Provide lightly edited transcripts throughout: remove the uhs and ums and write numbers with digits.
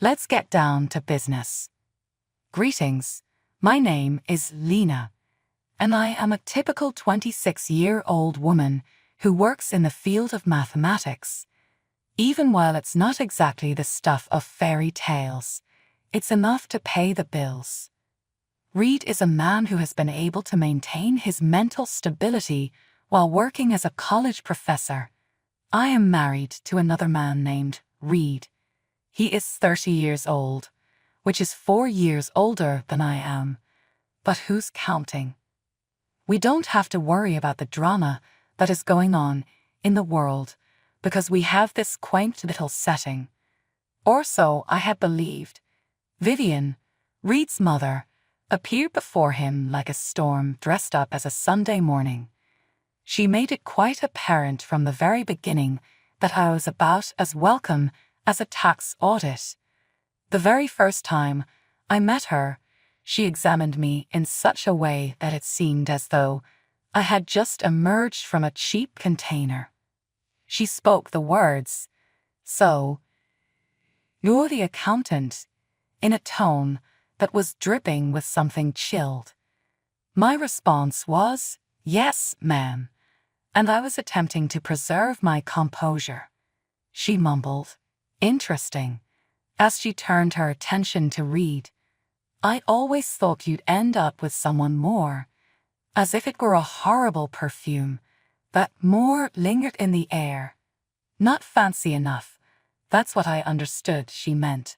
Let's get down to business. Greetings, my name is Lena, and I am a typical 26-year-old woman who works in the field of mathematics. Even while it's not exactly the stuff of fairy tales, it's enough to pay the bills. Reed is a man who has been able to maintain his mental stability while working as a college professor. I am married to another man named Reed. He is 30 years old, which is 4 years older than I am. But who's counting? We don't have to worry about the drama that is going on in the world because we have this quaint little setting. Or so I had believed. Vivian, Reed's mother, appeared before him like a storm dressed up as a Sunday morning. She made it quite apparent from the very beginning that I was about as welcome as a tax audit. The very first time I met her, she examined me in such a way that it seemed as though I had just emerged from a cheap container. She spoke the words, "So, you're the accountant," in a tone that was dripping with something chilled. My response was, "Yes, ma'am," and I was attempting to preserve my composure. She mumbled, "Interesting," as she turned her attention to Reed. "I always thought you'd end up with someone more," as if it were a horrible perfume, that more lingered in the air. Not fancy enough, that's what I understood she meant.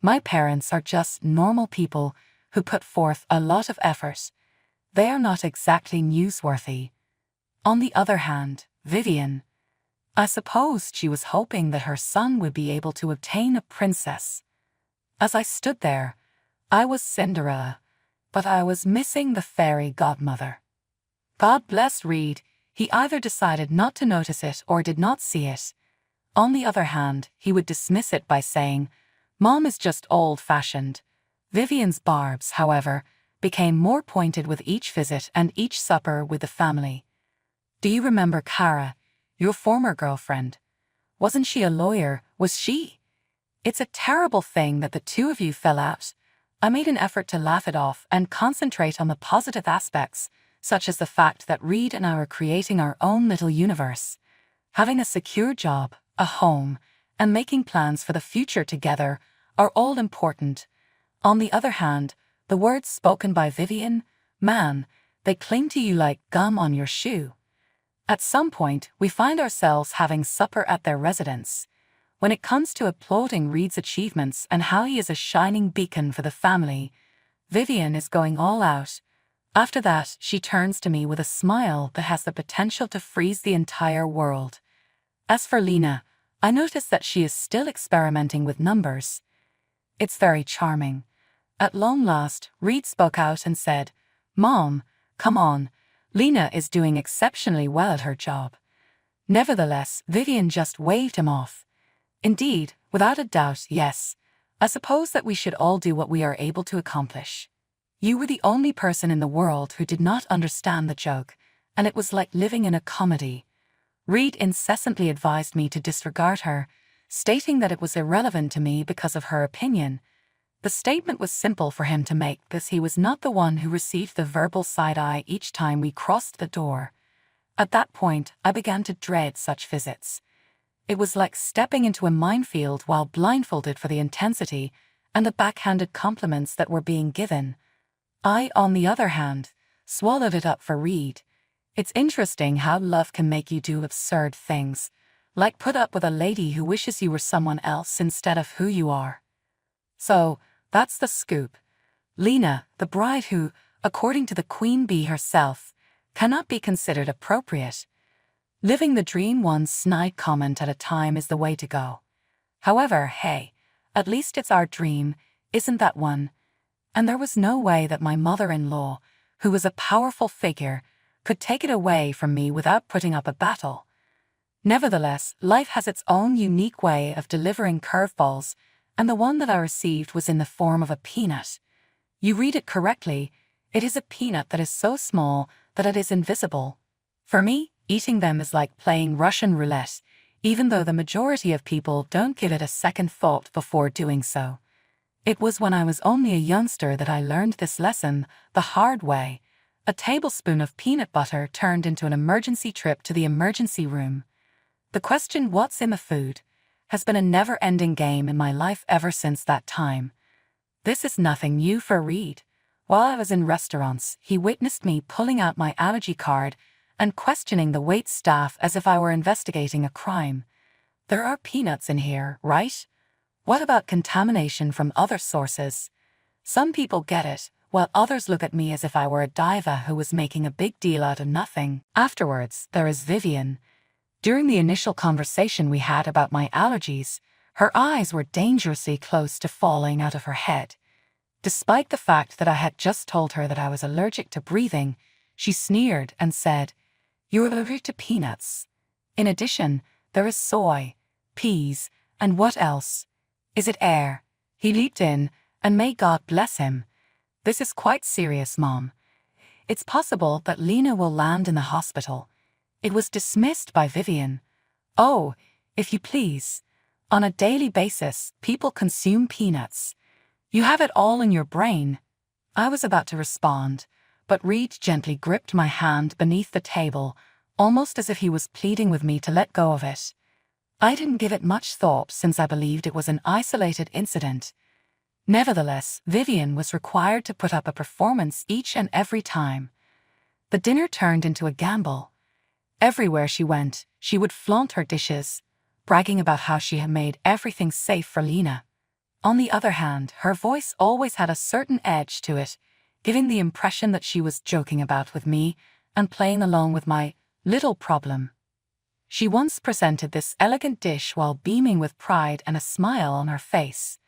My parents are just normal people who put forth a lot of effort. They are not exactly newsworthy. On the other hand, Vivian, I supposed she was hoping that her son would be able to obtain a princess. As I stood there, I was Cinderella, but I was missing the fairy godmother. God bless Reed, he either decided not to notice it or did not see it. On the other hand, he would dismiss it by saying, "Mom is just old-fashioned." Vivian's barbs, however, became more pointed with each visit and each supper with the family. "Do you remember Kara, your former girlfriend? Wasn't she a lawyer, was she? It's a terrible thing that the two of you fell out." I made an effort to laugh it off and concentrate on the positive aspects, such as the fact that Reed and I were creating our own little universe. Having a secure job, a home, and making plans for the future together are all important. On the other hand, the words spoken by Vivian, man, they cling to you like gum on your shoe. At some point, we find ourselves having supper at their residence. When it comes to applauding Reed's achievements and how he is a shining beacon for the family, Vivian is going all out. After that, she turns to me with a smile that has the potential to freeze the entire world. As for Lena, I notice that she is still experimenting with numbers. It's very charming. At long last, Reed spoke out and said, "Mom, come on. Lena is doing exceptionally well at her job." Nevertheless, Vivian just waved him off. "Indeed, without a doubt, yes. I suppose that we should all do what we are able to accomplish." You were the only person in the world who did not understand the joke, and it was like living in a comedy. Reed incessantly advised me to disregard her, stating that it was irrelevant to me because of her opinion. The statement was simple for him to make because he was not the one who received the verbal side-eye each time we crossed the door. At that point, I began to dread such visits. It was like stepping into a minefield while blindfolded for the intensity and the backhanded compliments that were being given. I, on the other hand, swallowed it up for Reed. It's interesting how love can make you do absurd things, like put up with a lady who wishes you were someone else instead of who you are. So, that's the scoop. Lena, the bride who, according to the queen bee herself, cannot be considered appropriate. Living the dream one snide comment at a time is the way to go. However, hey, at least it's our dream, isn't that one? And there was no way that my mother-in-law, who was a powerful figure, could take it away from me without putting up a battle. Nevertheless, life has its own unique way of delivering curveballs, and the one that I received was in the form of a peanut. You read it correctly, it is a peanut that is so small that it is invisible. For me, eating them is like playing Russian roulette. even though the majority of people don't give it a second thought before doing so. It was when I was only a youngster that I learned this lesson the hard way. A tablespoon of peanut butter turned into an emergency trip to the emergency room. The question, what's in the food, has been a never-ending game in my life ever since that time. This is nothing new for Reed. While I was in restaurants, he witnessed me pulling out my allergy card and questioning the wait staff as if I were investigating a crime. There are peanuts in here, right? What about contamination from other sources? Some people get it, while others look at me as if I were a diva who was making a big deal out of nothing. Afterwards, there is Vivian. During the initial conversation we had about my allergies, her eyes were dangerously close to falling out of her head. Despite the fact that I had just told her that I was allergic to breathing, she sneered and said, "You're allergic to peanuts. In addition, there is soy, peas, and what else? Is it air?" He leaped in, and may God bless him. "This is quite serious, Mom. It's possible that Lena will land in the hospital." It was dismissed by Vivian. "Oh, if you please. On a daily basis, people consume peanuts. You have it all in your brain." I was about to respond, but Reed gently gripped my hand beneath the table, almost as if he was pleading with me to let go of it. I didn't give it much thought since I believed it was an isolated incident. Nevertheless, Vivian was required to put up a performance each and every time. The dinner turned into a gamble. Everywhere she went, she would flaunt her dishes, bragging about how she had made everything safe for Lena. On the other hand, her voice always had a certain edge to it, giving the impression that she was joking about with me and playing along with my little problem. She once presented this elegant dish while beaming with pride and a smile on her face.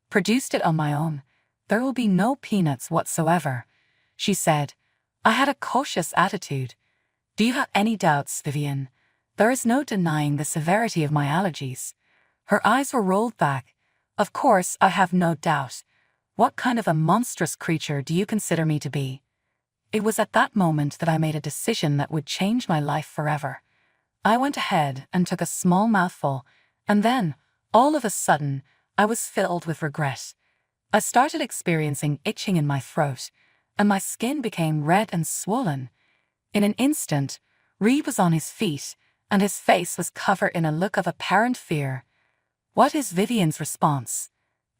"Produced it on my own. There will be no peanuts whatsoever," she said. I had a cautious attitude. "Do you have any doubts, Vivian? There is no denying the severity of my allergies." Her eyes were rolled back. "Of course, I have no doubt. What kind of a monstrous creature do you consider me to be?" It was at that moment that I made a decision that would change my life forever. I went ahead and took a small mouthful, and then, all of a sudden, I was filled with regret. I started experiencing itching in my throat, and my skin became red and swollen. In an instant, Reed was on his feet, and his face was covered in a look of apparent fear. What is Vivian's response?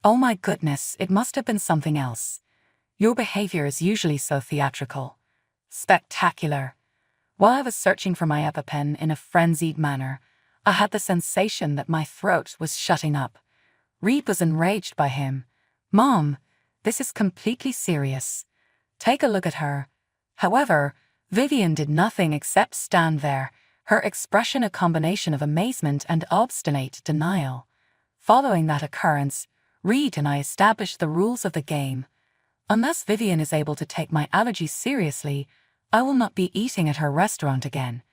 "Oh my goodness, it must have been something else. Your behavior is usually so theatrical." Spectacular. While I was searching for my EpiPen in a frenzied manner, I had the sensation that my throat was shutting up. Reed was enraged by him. "Mom, this is completely serious. Take a look at her." However, Vivian did nothing except stand there, her expression a combination of amazement and obstinate denial. Following that occurrence, Reed and I established the rules of the game. Unless Vivian is able to take my allergies seriously, I will not be eating at her restaurant again.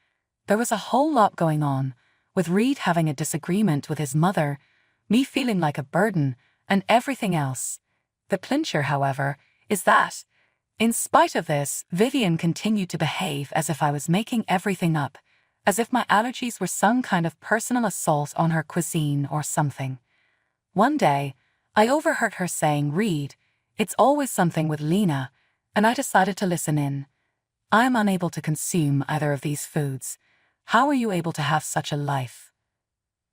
There was a whole lot going on, with Reed having a disagreement with his mother, me feeling like a burden, and everything else. The clincher, however, is that, in spite of this, Vivian continued to behave as if I was making everything up, as if my allergies were some kind of personal assault on her cuisine or something. One day, I overheard her saying, "Reed, it's always something with Lena," and I decided to listen in. "I am unable to consume either of these foods. How are you able to have such a life?"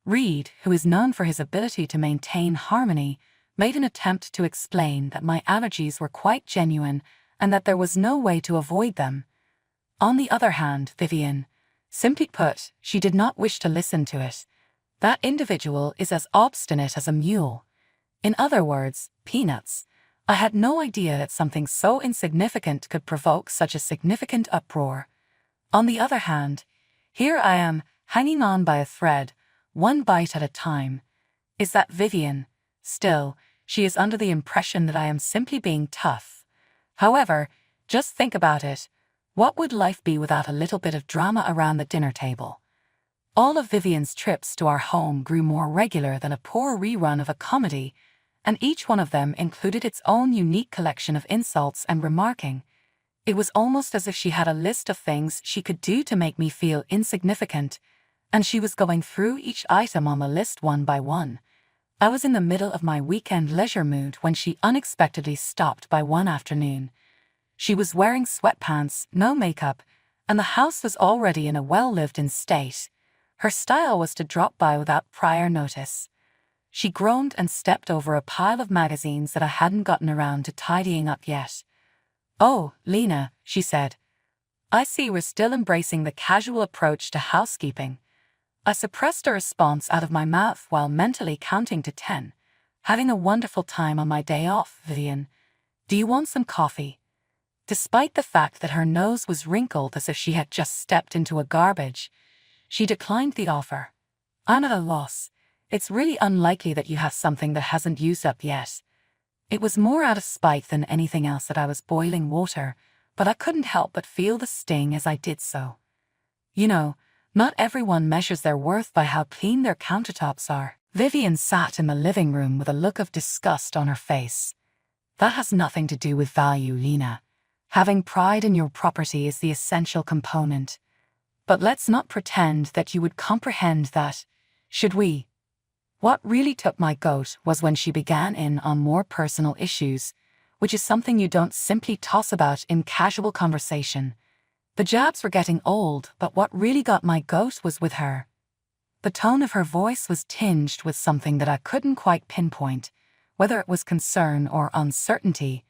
Reed, who is known for his ability to maintain harmony, made an attempt to explain that my allergies were quite genuine and that there was no way to avoid them. On the other hand, Vivian, simply put, she did not wish to listen to it. That individual is as obstinate as a mule. In other words, peanuts. I had no idea that something so insignificant could provoke such a significant uproar. On the other hand, here I am, hanging on by a thread, one bite at a time. Is that Vivian? Still, she is under the impression that I am simply being tough. However, just think about it. What would life be without a little bit of drama around the dinner table? All of Vivian's trips to our home grew more regular than a poor rerun of a comedy, and each one of them included its own unique collection of insults and remarking. It was almost as if she had a list of things she could do to make me feel insignificant, and she was going through each item on the list one by one. I was in the middle of my weekend leisure mood when she unexpectedly stopped by one afternoon. She was wearing sweatpants, no makeup, and the house was already in a well-lived-in state. Her style was to drop by without prior notice. She groaned and stepped over a pile of magazines that I hadn't gotten around to tidying up yet. "Oh, Lena," she said. "I see we're still embracing the casual approach to housekeeping." I suppressed a response out of my mouth while mentally counting to 10. "Having a wonderful time on my day off, Vivian. Do you want some coffee?" Despite the fact that her nose was wrinkled as if she had just stepped into a garbage, she declined the offer. "I'm at a loss. It's really unlikely that you have something that hasn't used up yet." It was more out of spite than anything else that I was boiling water, but I couldn't help but feel the sting as I did so. You know, not everyone measures their worth by how clean their countertops are. Vivian sat in the living room with a look of disgust on her face. "That has nothing to do with value, Lena. Having pride in your property is the essential component. But let's not pretend that you would comprehend that, should we?" What really took my goat was when she began in on more personal issues, which is something you don't simply toss about in casual conversation. The jabs were getting old, but what really got my goat was with her. The tone of her voice was tinged with something that I couldn't quite pinpoint, whether it was concern or uncertainty.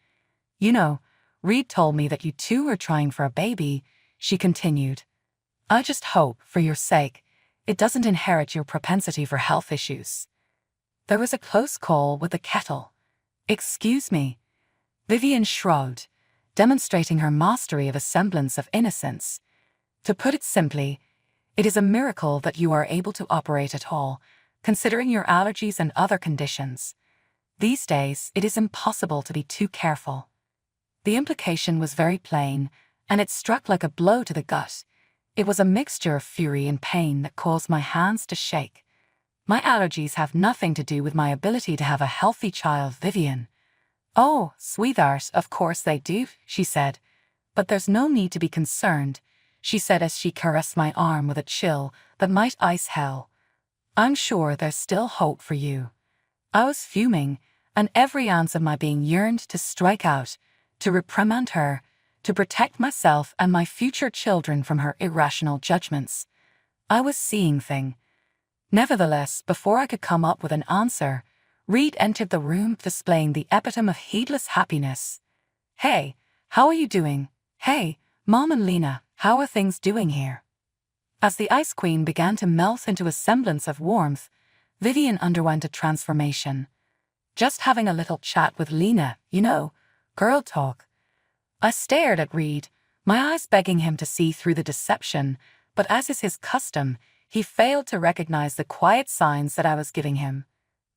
"You know, Reed told me that you two are trying for a baby," she continued. "I just hope, for your sake, it doesn't inherit your propensity for health issues." There was a close call with the kettle. "Excuse me." Vivian shrugged, demonstrating her mastery of a semblance of innocence. "To put it simply, it is a miracle that you are able to operate at all, considering your allergies and other conditions. These days, it is impossible to be too careful." The implication was very plain, and it struck like a blow to the gut. It was a mixture of fury and pain that caused my hands to shake. "My allergies have nothing to do with my ability to have a healthy child, Vivian." "Oh, sweetheart, of course they do," she said. "But there's no need to be concerned," she said as she caressed my arm with a chill that might ice hell. "I'm sure there's still hope for you." I was fuming, and every ounce of my being yearned to strike out, to reprimand her, to protect myself and my future children from her irrational judgments. I was seeing things. Nevertheless, before I could come up with an answer, Reed entered the room displaying the epitome of heedless happiness. "Hey, how are you doing? Hey, Mom and Lena, how are things doing here?" As the Ice Queen began to melt into a semblance of warmth, Vivian underwent a transformation. "Just having a little chat with Lena, you know, girl talk." I stared at Reed, my eyes begging him to see through the deception, but as is his custom, he failed to recognize the quiet signs that I was giving him.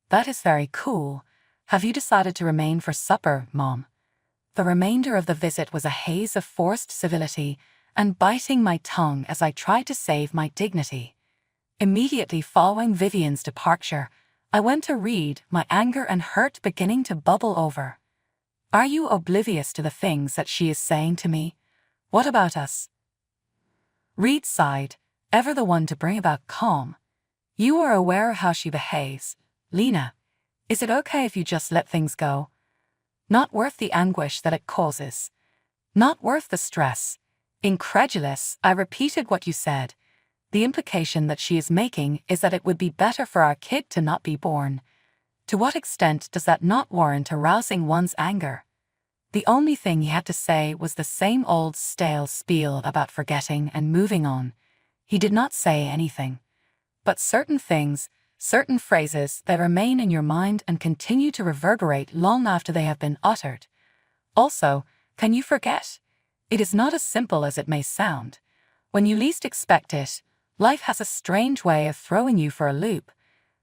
"That is very cool. Have you decided to remain for supper, Mom?" The remainder of the visit was a haze of forced civility and biting my tongue as I tried to save my dignity. Immediately following Vivian's departure, I went to Reed, my anger and hurt beginning to bubble over. "Are you oblivious to the things that she is saying to me? What about us?" Reed sighed, ever the one to bring about calm. "You are aware of how she behaves, Lena. Is it okay if you just let things go? Not worth the anguish that it causes. Not worth the stress." Incredulous, I repeated what you said. The implication that she is making is that it would be better for our kid to not be born. To what extent does that not warrant arousing one's anger? The only thing he had to say was the same old stale spiel about forgetting and moving on. He did not say anything. But certain things, certain phrases that remain in your mind and continue to reverberate long after they have been uttered. Also, can you forget? It is not as simple as it may sound. When you least expect it, life has a strange way of throwing you for a loop.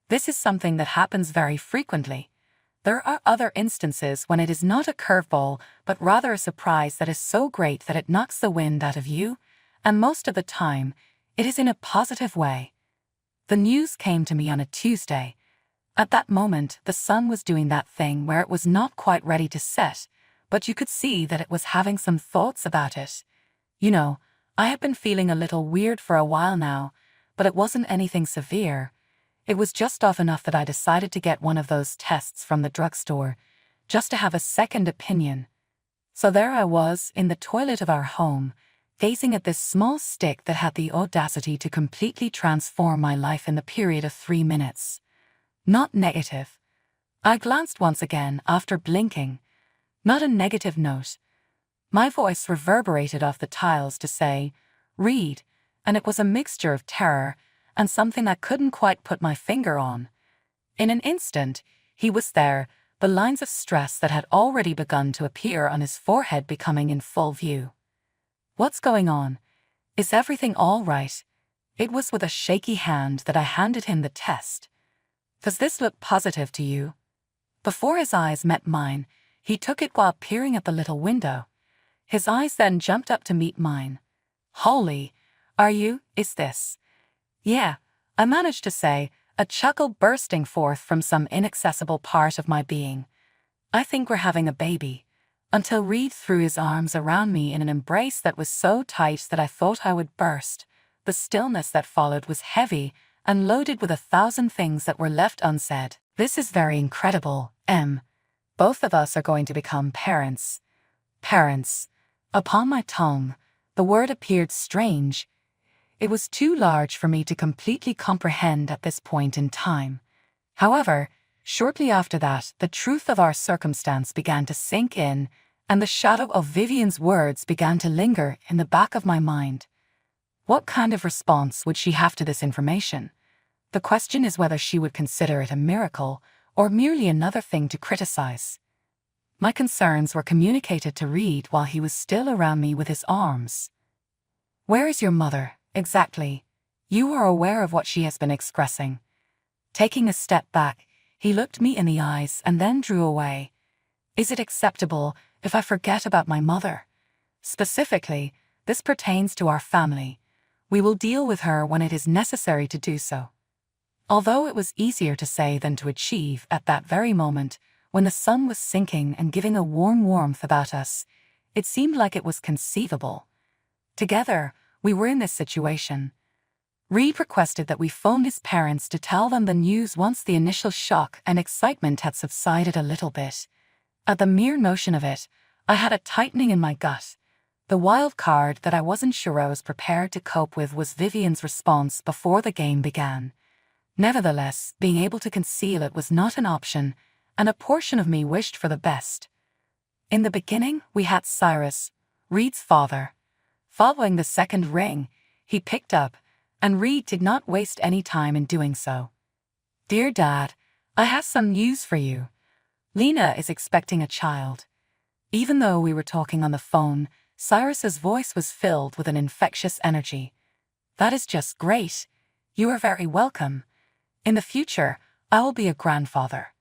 This is something that happens very frequently. There are other instances when it is not a curveball, but rather a surprise that is so great that it knocks the wind out of you, and most of the time, it is in a positive way. The news came to me on a Tuesday. At that moment, the sun was doing that thing where it was not quite ready to set, but you could see that it was having some thoughts about it. You know, I have been feeling a little weird for a while now, but it wasn't anything severe. It was just off enough that I decided to get one of those tests from the drugstore, just to have a second opinion. So there I was, in the toilet of our home, gazing at this small stick that had the audacity to completely transform my life in the period of 3 minutes. Not negative. I glanced once again after blinking. Not a negative note. My voice reverberated off the tiles to say, "Read," and it was a mixture of terror and something I couldn't quite put my finger on. In an instant, he was there, the lines of stress that had already begun to appear on his forehead becoming in full view. "What's going on? Is everything all right?" It was with a shaky hand that I handed him the test. "Does this look positive to you?" Before his eyes met mine, he took it while peering at the little window. His eyes then jumped up to meet mine. "Holy, is this?" "Yeah," I managed to say, a chuckle bursting forth from some inaccessible part of my being. "I think we're having a baby," until Reed threw his arms around me in an embrace that was so tight that I thought I would burst. The stillness that followed was heavy and loaded with 1,000 things that were left unsaid. "This is very incredible, Em. Both of us are going to become parents." Parents. Upon my tongue, the word appeared strange. It was too large for me to completely comprehend at this point in time. However, shortly after that, the truth of our circumstance began to sink in, and the shadow of Vivian's words began to linger in the back of my mind. What kind of response would she have to this information? The question is whether she would consider it a miracle or merely another thing to criticize. My concerns were communicated to Reed while he was still around me with his arms. "Where is your mother, exactly? You are aware of what she has been expressing." Taking a step back, he looked me in the eyes and then drew away. "Is it acceptable if I forget about my mother? Specifically, this pertains to our family. We will deal with her when it is necessary to do so." Although it was easier to say than to achieve at that very moment, when the sun was sinking and giving a warm warmth about us, it seemed like it was conceivable. Together, we were in this situation. Reed requested that we phone his parents to tell them the news once the initial shock and excitement had subsided a little bit. At the mere notion of it, I had a tightening in my gut. The wild card that I wasn't sure I was prepared to cope with was Vivian's response before the game began. Nevertheless, being able to conceal it was not an option, and a portion of me wished for the best. In the beginning, we had Cyrus, Reed's father. Following the second ring, he picked up, and Reed did not waste any time in doing so. "Dear Dad, I have some news for you. Lena is expecting a child." Even though we were talking on the phone, Cyrus's voice was filled with an infectious energy. "That is just great. You are very welcome. In the future, I will be a grandfather."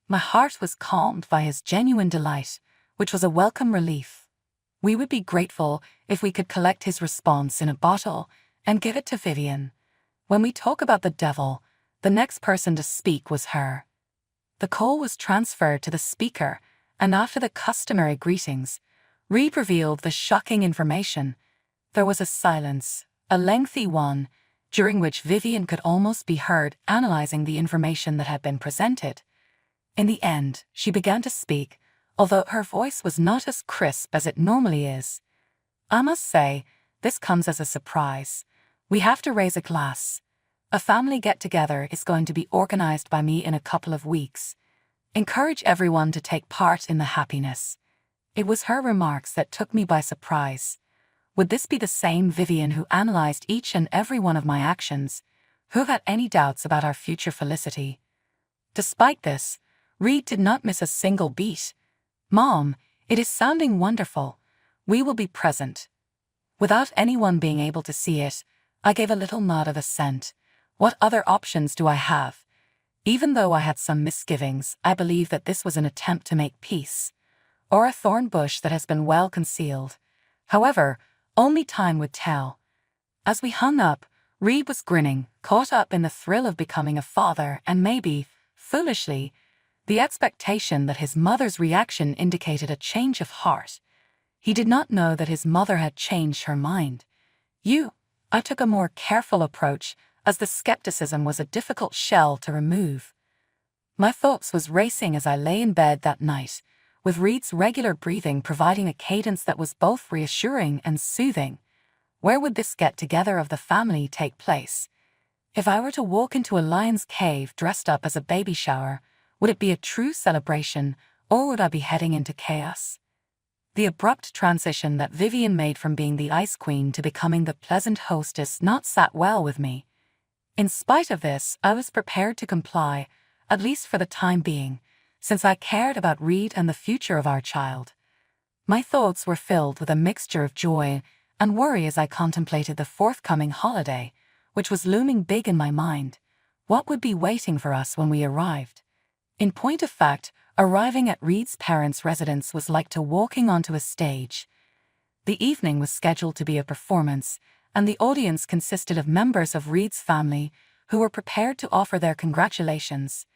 My heart was calmed by his genuine delight, which was a welcome relief. We would be grateful if we could collect his response in a bottle and give it to Vivian. When we talk about the devil, the next person to speak was her. The call was transferred to the speaker, and after the customary greetings, Reed revealed the shocking information. There was a silence, a lengthy one, during which Vivian could almost be heard analyzing the information that had been presented. In the end, she began to speak, although her voice was not as crisp as it normally is. "I must say, this comes as a surprise. We have to raise a glass. A family get-together is going to be organized by me in a couple of weeks. Encourage everyone to take part in the happiness." It was her remarks that took me by surprise. Would this be the same Vivian who analyzed each and every one of my actions, who had any doubts about our future felicity? Despite this, Reed did not miss a single beat. "Mom, it is sounding wonderful. We will be present." Without anyone being able to see it, I gave a little nod of assent. What other options do I have? Even though I had some misgivings, I believe that this was an attempt to make peace, or a thorn bush that has been well concealed. However, only time would tell. As we hung up, Reed was grinning, caught up in the thrill of becoming a father and maybe, foolishly, the expectation that his mother's reaction indicated a change of heart. He did not know that his mother had changed her mind. I took a more careful approach, as the skepticism was a difficult shell to remove. My thoughts was racing as I lay in bed that night, with Reed's regular breathing providing a cadence that was both reassuring and soothing. Where would this get-together of the family take place? If I were to walk into a lion's cave dressed up as a baby shower, would it be a true celebration, or would I be heading into chaos? The abrupt transition that Vivian made from being the ice queen to becoming the pleasant hostess not sat well with me. In spite of this, I was prepared to comply, at least for the time being, since I cared about Reed and the future of our child. My thoughts were filled with a mixture of joy and worry as I contemplated the forthcoming holiday, which was looming big in my mind. What would be waiting for us when we arrived? In point of fact, arriving at Reed's parents' residence was like walking onto a stage. The evening was scheduled to be a performance, and the audience consisted of members of Reed's family who were prepared to offer their congratulations.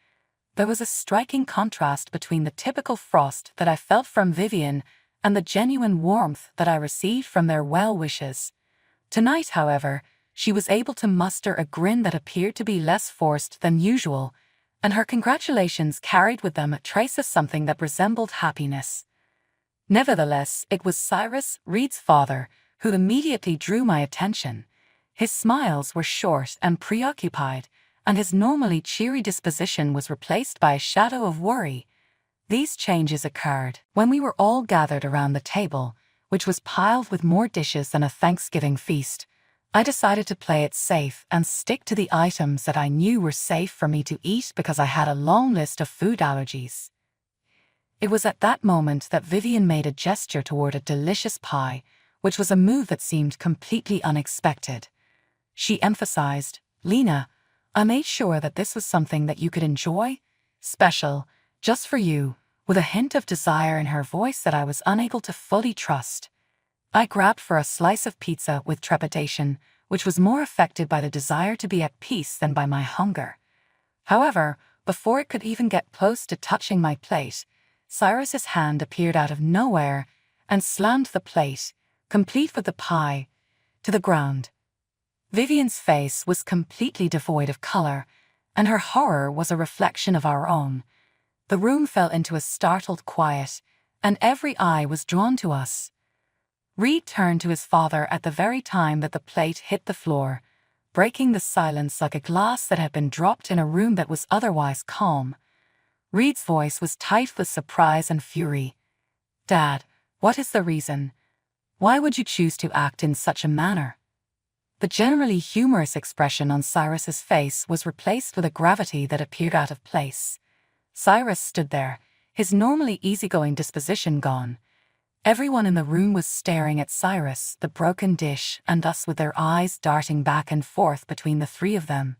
There was a striking contrast between the typical frost that I felt from Vivian and the genuine warmth that I received from their well wishes. Tonight, however, she was able to muster a grin that appeared to be less forced than usual, and her congratulations carried with them a trace of something that resembled happiness. Nevertheless, it was Cyrus, Reed's father, who immediately drew my attention. His smiles were short and preoccupied, and his normally cheery disposition was replaced by a shadow of worry. These changes occurred when we were all gathered around the table, which was piled with more dishes than a Thanksgiving feast. I decided to play it safe and stick to the items that I knew were safe for me to eat because I had a long list of food allergies. It was at that moment that Vivian made a gesture toward a delicious pie, which was a move that seemed completely unexpected. She emphasized, "Lena, I made sure that this was something that you could enjoy, special, just for you," with a hint of desire in her voice that I was unable to fully trust. I grabbed for a slice of pizza with trepidation, which was more affected by the desire to be at peace than by my hunger. However, before it could even get close to touching my plate, Cyrus's hand appeared out of nowhere and slammed the plate, complete with the pie, to the ground. Vivian's face was completely devoid of color, and her horror was a reflection of our own. The room fell into a startled quiet, and every eye was drawn to us. Reed turned to his father at the very time that the plate hit the floor, breaking the silence like a glass that had been dropped in a room that was otherwise calm. Reed's voice was tight with surprise and fury. "Dad, what is the reason? Why would you choose to act in such a manner?" The generally humorous expression on Cyrus's face was replaced with a gravity that appeared out of place. Cyrus stood there, his normally easygoing disposition gone. Everyone in the room was staring at Cyrus, the broken dish, and us with their eyes darting back and forth between the three of them.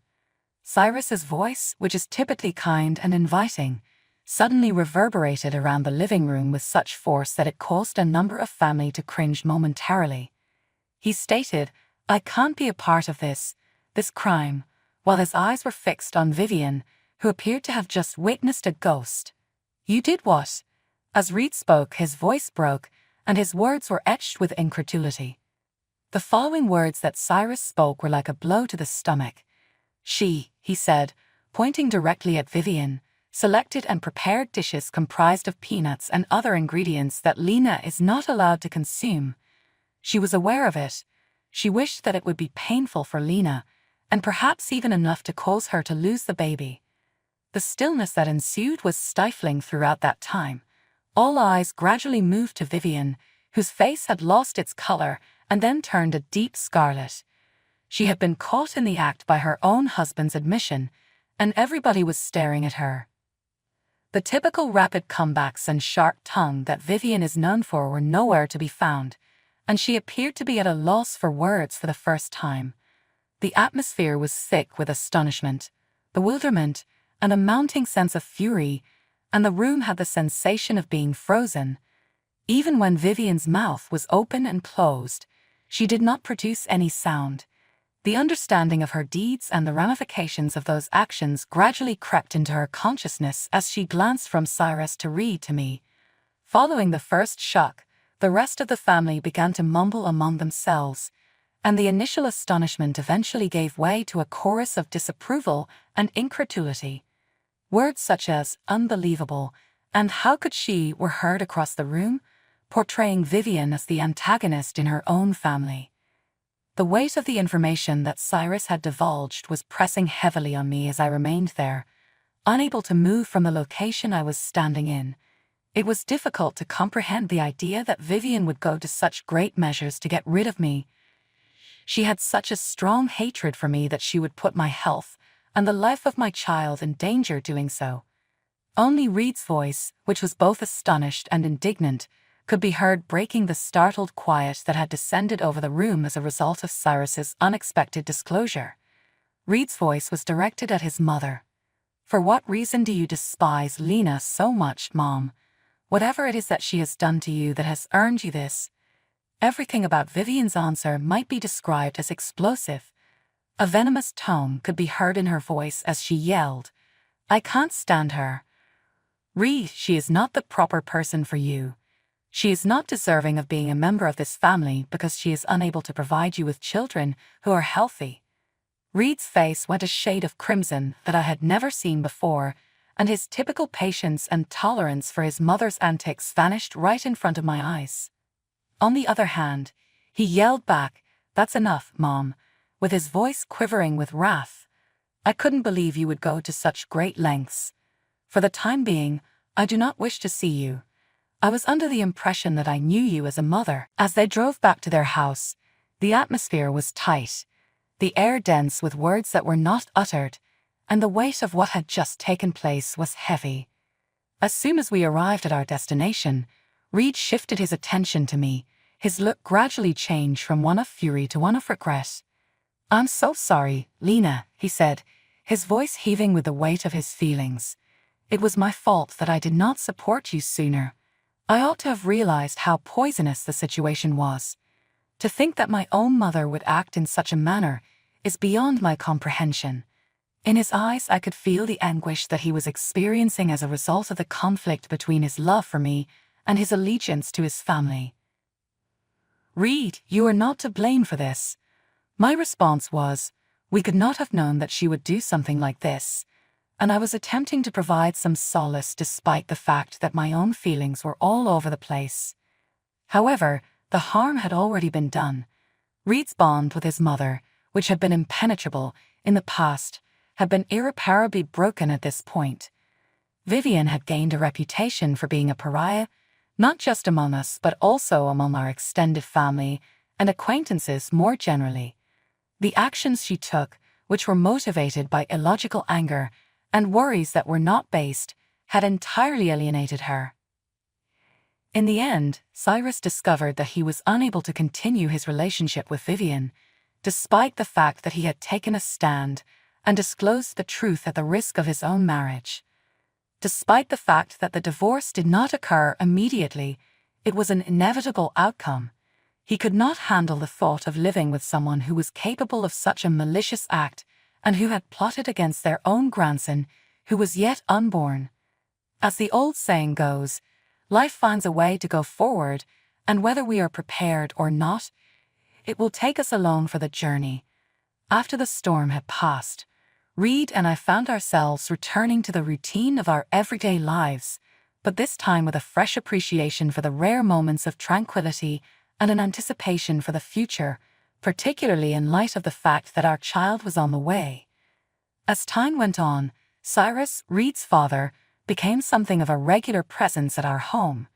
Cyrus's voice, which is typically kind and inviting, suddenly reverberated around the living room with such force that it caused a number of family to cringe momentarily. He stated, "I can't be a part of this crime," while his eyes were fixed on Vivian, who appeared to have just witnessed a ghost. "You did what?" As Reed spoke, his voice broke, and his words were etched with incredulity. The following words that Cyrus spoke were like a blow to the stomach. "She," he said, pointing directly at Vivian, "selected and prepared dishes comprised of peanuts and other ingredients that Lena is not allowed to consume. She was aware of it. She wished that it would be painful for Lena, and perhaps even enough to cause her to lose the baby." The stillness that ensued was stifling throughout that time. All eyes gradually moved to Vivian, whose face had lost its color and then turned a deep scarlet. She had been caught in the act by her own husband's admission, and everybody was staring at her. The typical rapid comebacks and sharp tongue that Vivian is known for were nowhere to be found, and she appeared to be at a loss for words for the first time. The atmosphere was thick with astonishment, bewilderment, and a mounting sense of fury, and the room had the sensation of being frozen. Even when Vivian's mouth was open and closed, she did not produce any sound. The understanding of her deeds and the ramifications of those actions gradually crept into her consciousness as she glanced from Cyrus to Reed to me. Following the first shock, the rest of the family began to mumble among themselves, and the initial astonishment eventually gave way to a chorus of disapproval and incredulity. Words such as unbelievable and how could she were heard across the room, portraying Vivian as the antagonist in her own family. The weight of the information that Cyrus had divulged was pressing heavily on me as I remained there, unable to move from the location I was standing in. It was difficult to comprehend the idea that Vivian would go to such great measures to get rid of me. She had such a strong hatred for me that she would put my health and the life of my child in danger doing so. Only Reed's voice, which was both astonished and indignant, could be heard breaking the startled quiet that had descended over the room as a result of Cyrus's unexpected disclosure. Reed's voice was directed at his mother. "For what reason do you despise Lena so much, Mom? Whatever it is that she has done to you that has earned you this?" Everything about Vivian's answer might be described as explosive. A venomous tone could be heard in her voice as she yelled, "I can't stand her. Reed, she is not the proper person for you. She is not deserving of being a member of this family because she is unable to provide you with children who are healthy." Reed's face went a shade of crimson that I had never seen before, and his typical patience and tolerance for his mother's antics vanished right in front of my eyes. On the other hand, he yelled back, "That's enough, Mom," with his voice quivering with wrath. "I couldn't believe you would go to such great lengths. For the time being, I do not wish to see you. I was under the impression that I knew you as a mother." As they drove back to their house, the atmosphere was tight, the air dense with words that were not uttered, and the weight of what had just taken place was heavy. As soon as we arrived at our destination, Reed shifted his attention to me, his look gradually changed from one of fury to one of regret. "I'm so sorry, Lena," he said, his voice heaving with the weight of his feelings. "It was my fault that I did not support you sooner. I ought to have realized how poisonous the situation was. To think that my own mother would act in such a manner is beyond my comprehension." In his eyes I could feel the anguish that he was experiencing as a result of the conflict between his love for me and his allegiance to his family. "Reed, you are not to blame for this." My response was, "We could not have known that she would do something like this," and I was attempting to provide some solace despite the fact that my own feelings were all over the place. However, the harm had already been done. Reed's bond with his mother, which had been impenetrable in the past, had been irreparably broken at this point. Vivian had gained a reputation for being a pariah, not just among us but also among our extended family and acquaintances more generally. The actions she took, which were motivated by illogical anger and worries that were not based, had entirely alienated her. In the end, Cyrus discovered that he was unable to continue his relationship with Vivian, despite the fact that he had taken a stand and disclosed the truth at the risk of his own marriage. Despite the fact that the divorce did not occur immediately, it was an inevitable outcome. He could not handle the thought of living with someone who was capable of such a malicious act and who had plotted against their own grandson, who was yet unborn. As the old saying goes, life finds a way to go forward, and whether we are prepared or not, it will take us along for the journey. After the storm had passed, Reed and I found ourselves returning to the routine of our everyday lives, but this time with a fresh appreciation for the rare moments of tranquility and an anticipation for the future, particularly in light of the fact that our child was on the way. As time went on, Cyrus, Reed's father, became something of a regular presence at our home.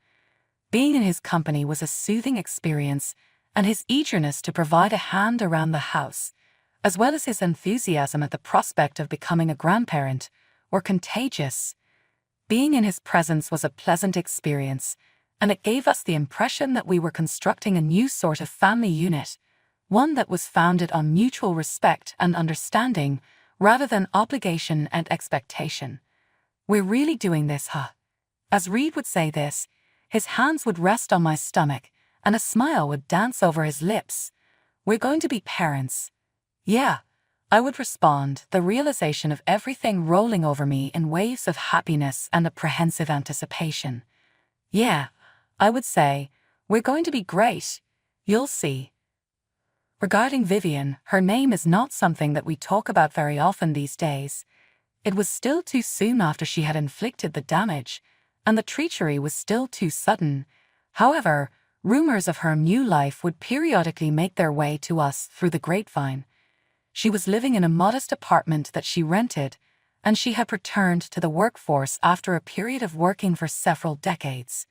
Being in his company was a soothing experience, and his eagerness to provide a hand around the house, as well as his enthusiasm at the prospect of becoming a grandparent, were contagious. Being in his presence was a pleasant experience, and it gave us the impression that we were constructing a new sort of family unit, one that was founded on mutual respect and understanding rather than obligation and expectation. "We're really doing this, huh?" As Reed would say this, his hands would rest on my stomach and a smile would dance over his lips. "We're going to be parents." "Yeah," I would respond, the realization of everything rolling over me in waves of happiness and apprehensive anticipation. "Yeah," I would say, "we're going to be great. You'll see." Regarding Vivian, her name is not something that we talk about very often these days. It was still too soon after she had inflicted the damage, and the treachery was still too sudden. However, rumors of her new life would periodically make their way to us through the grapevine. She was living in a modest apartment that she rented, and she had returned to the workforce after a period of working for several decades.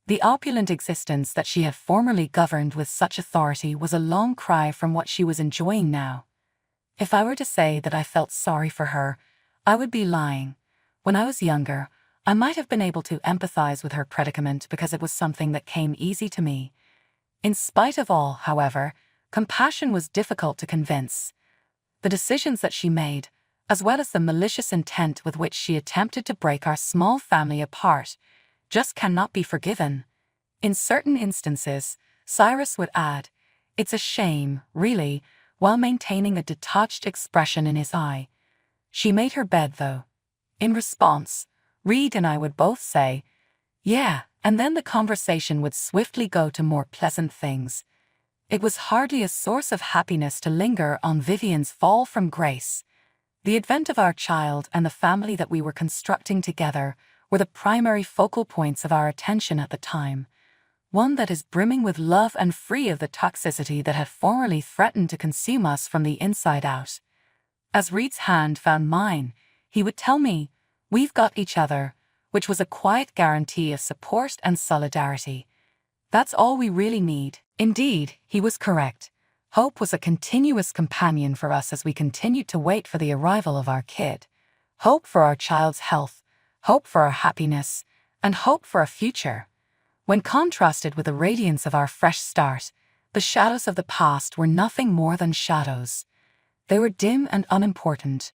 The opulent existence that she had formerly governed with such authority was a long cry from what she was enjoying now. If I were to say that I felt sorry for her, I would be lying. When I was younger, I might have been able to empathize with her predicament because it was something that came easy to me. In spite of all, however, compassion was difficult to convince. The decisions that she made, as well as the malicious intent with which she attempted to break our small family apart, just cannot be forgiven. In certain instances, Cyrus would add, "It's a shame, really," while maintaining a detached expression in his eye. She made her bed, though. In response, Reed and I would both say, "Yeah," and then the conversation would swiftly go to more pleasant things. It was hardly a source of happiness to linger on Vivian's fall from grace. The advent of our child and the family that we were constructing together were the primary focal points of our attention at the time, one that is brimming with love and free of the toxicity that had formerly threatened to consume us from the inside out. As Reed's hand found mine, he would tell me, "We've got each other," which was a quiet guarantee of support and solidarity. That's all we really need. Indeed, he was correct. Hope was a continuous companion for us as we continued to wait for the arrival of our kid. Hope for our child's health, hope for our happiness, and hope for a future. When contrasted with the radiance of our fresh start, the shadows of the past were nothing more than shadows. They were dim and unimportant,